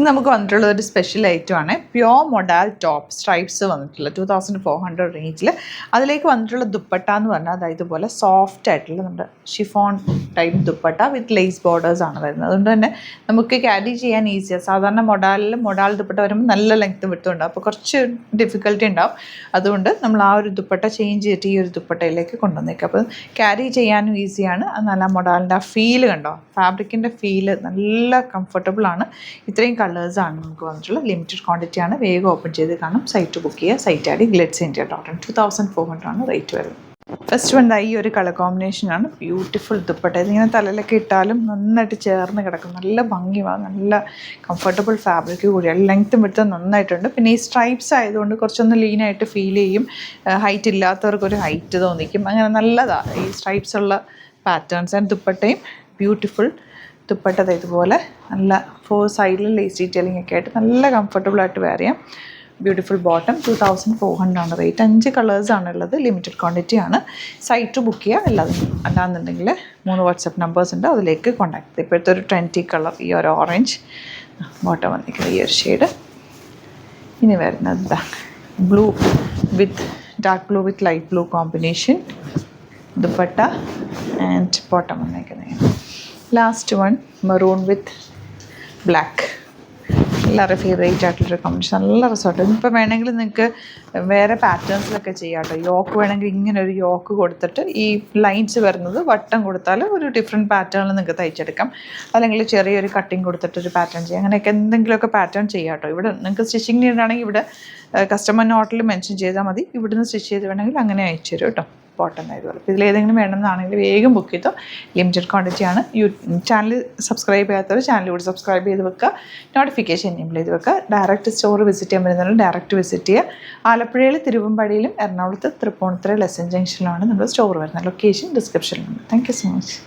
നമുക്ക് വന്നിട്ടുള്ള ഒരു സ്പെഷ്യൽ ഐറ്റമാണ് പ്യോർ മൊഡാൽ ടോപ്പ് സ്ട്രൈപ്സ് വന്നിട്ടുള്ള 2400 റേഞ്ചിൽ. അതിലേക്ക് വന്നിട്ടുള്ള ദുപ്പട്ട എന്ന് പറഞ്ഞാൽ അതായത് ഇതുപോലെ സോഫ്റ്റ് ആയിട്ടുള്ള നമ്മുടെ ഷിഫോൺ ടൈപ്പ് ദുപ്പട്ട വിത്ത് ലേസ് ബോർഡേഴ്സ് ആണ് വരുന്നത്. അതുകൊണ്ട് തന്നെ നമുക്ക് ക്യാരി ചെയ്യാൻ ഈസിയാണ്. സാധാരണ മൊഡാൽ ദുപ്പട്ട വരുമ്പോൾ നല്ല ലെങ്ത്തും വിട്ടും ഉണ്ടാവും, അപ്പോൾ കുറച്ച് ഡിഫിക്കൽട്ടി ഉണ്ടാവും. അതുകൊണ്ട് നമ്മൾ ആ ഒരു ദുപ്പട്ട ചേഞ്ച് ചെയ്തിട്ട് ഈ ഒരു ദുപ്പട്ടയിലേക്ക് കൊണ്ടുവന്നേക്കാം. അപ്പോൾ ക്യാരി ചെയ്യാനും ഈസിയാണ്. നല്ല മൊഡാലിൻ്റെ ആ ഫീല് കണ്ടോ, ഫാബ്രിക്കിൻ്റെ ഫീല് നല്ല കംഫർട്ടബിളാണ്. ഇത്രയും കളേഴ്സാണ് നമുക്ക് വന്നിട്ടുള്ള ലിമിറ്റഡ് ക്വാണ്ടിറ്റി ആണ്. വേഗം ഓപ്പൺ ചെയ്ത് കാണും. സൈറ്റ് ബുക്ക് ചെയ്യുക. Site add glitzindia.in. 2400 ആണ് റേറ്റ് വരുന്നത്. ഫസ്റ്റ് വൺ ഈ ഒരു കളർ കോമ്പിനേഷനാണ്. ബ്യൂട്ടിഫുൾ ദുപ്പട്ട. ഇതിങ്ങനെ തലയിലൊക്കെ ഇട്ടാലും നന്നായിട്ട് ചേർന്ന് കിടക്കും. നല്ല ഭംഗിയാണ്. നല്ല കംഫർട്ടബിൾ ഫാബ്രിക് കൂടിയാണ്. ലെങ്ത്തും വിട്ടും നന്നായിട്ടുണ്ട്. പിന്നെ ഈ സ്ട്രൈപ്സ് ആയതുകൊണ്ട് കുറച്ചൊന്ന് ലീനായിട്ട് ഫീൽ ചെയ്യും. ഹൈറ്റ് ഇല്ലാത്തവർക്കൊരു ഹൈറ്റ് തോന്നിക്കും. അങ്ങനെ നല്ലതാണ് ഈ സ്ട്രൈപ്സ് ഉള്ള പാറ്റേൺസ്. ആൻഡ് ദുപ്പട്ടയും ബ്യൂട്ടിഫുൾ ദുപ്പട്ട ഇതുപോലെ നല്ല 4 സൈഡിൽ ലേസ് ഡീറ്റെയിലിംഗ് ഒക്കെ ആയിട്ട് നല്ല കംഫർട്ടബിളായിട്ട് വെയർ ചെയ്യാം. Beautiful bottom. 2400 ആണ് റേറ്റ്. 5 കളേഴ്സാണ് ഉള്ളത്. ലിമിറ്റഡ് ക്വാണ്ടിറ്റി ആണ്. സൈറ്റ് ബുക്ക് ചെയ്യുക. അല്ലാന്നുണ്ടെങ്കിൽ 3 വാട്സപ്പ് നമ്പേഴ്സ് ഉണ്ട്, അതിലേക്ക് കോൺടാക്ട് ചെയ്യുക. ഇപ്പോഴത്തെ ഒരു ട്രെൻഡി കളർ ഈ ഒരു ഓറഞ്ച് ബോട്ടം വന്നിരിക്കുന്നത് ഈ ഒരു ഷെയ്ഡ്. ഇനി വരുന്നത് blue with dark blue with light blue combination dupatta and bottom വന്നിരിക്കുന്നത്. Last one maroon with black. എല്ലാവരുടെ ഫേവറേറ്റ് ആയിട്ടുള്ളൊരു കോമ്പിനേഷൻ. നല്ല റിസോർട്ട്. ഇപ്പോൾ വേണമെങ്കിൽ നിങ്ങൾക്ക് വേറെ പാറ്റേൺസിലൊക്കെ ചെയ്യാം കേട്ടോ. യോക്ക് വേണമെങ്കിൽ ഇങ്ങനെ ഒരു യോക്ക് കൊടുത്തിട്ട് ഈ ലൈൻസ് വരുന്നത് വട്ടം കൊടുത്താൽ ഒരു ഡിഫറെൻറ്റ് പാറ്റേണിൽ നിങ്ങൾക്ക് തയ്ച്ചെടുക്കാം. അല്ലെങ്കിൽ ചെറിയൊരു കട്ടിങ് കൊടുത്തിട്ടൊരു പാറ്റേൺ ചെയ്യാം. അങ്ങനെയൊക്കെ എന്തെങ്കിലുമൊക്കെ പാറ്റേൺ ചെയ്യാം കേട്ടോ. ഇവിടെ നിങ്ങൾക്ക് സ്റ്റിച്ചിങ് നീഡാണെങ്കിൽ ഇവിടെ കസ്റ്റമർ നോട്ടിൽ മെൻഷൻ ചെയ്താൽ മതി. ഇവിടുന്ന് സ്റ്റിച്ച് ചെയ്ത് വേണമെങ്കിൽ അങ്ങനെ അയച്ചു തരും കേട്ടോ. ബോട്ടം ആയതുപോലെ. അപ്പോൾ ഇതിലേതെങ്കിലും വേണമെന്നാണെങ്കിൽ വേഗം ബുക്ക് ചെയ്തോ. ലിമിറ്റഡ് ക്വാണ്ടിറ്റി ആണ്. ചാനൽ സബ്സ്ക്രൈബ് ചെയ്യാത്തവർ ചാനൽ കൂടി സബ്സ്ക്രൈബ് ചെയ്ത് വെക്കുക. നോട്ടിഫിക്കേഷൻ എനേബിൾ ചെയ്ത് വെക്കുക. ഡയറക്റ്റ് സ്റ്റോർ വിസിറ്റ് ചെയ്യാൻ പറ്റുന്നവർ ഡയറക്റ്റ് വിസിറ്റ് ചെയ്യുക. ആലപ്പുഴയിൽ തിരുവമ്പാടിയിലും എറണാകുളത്ത് തൃപ്പൂണിത്തുറ ലെസൺ ജംഗ്ഷനിലാണ് നമ്മുടെ സ്റ്റോർ വരുന്നത്. ലൊക്കേഷൻ ഡിസ്ക്രിപ്ഷനിലുണ്ട്. Thank you so much.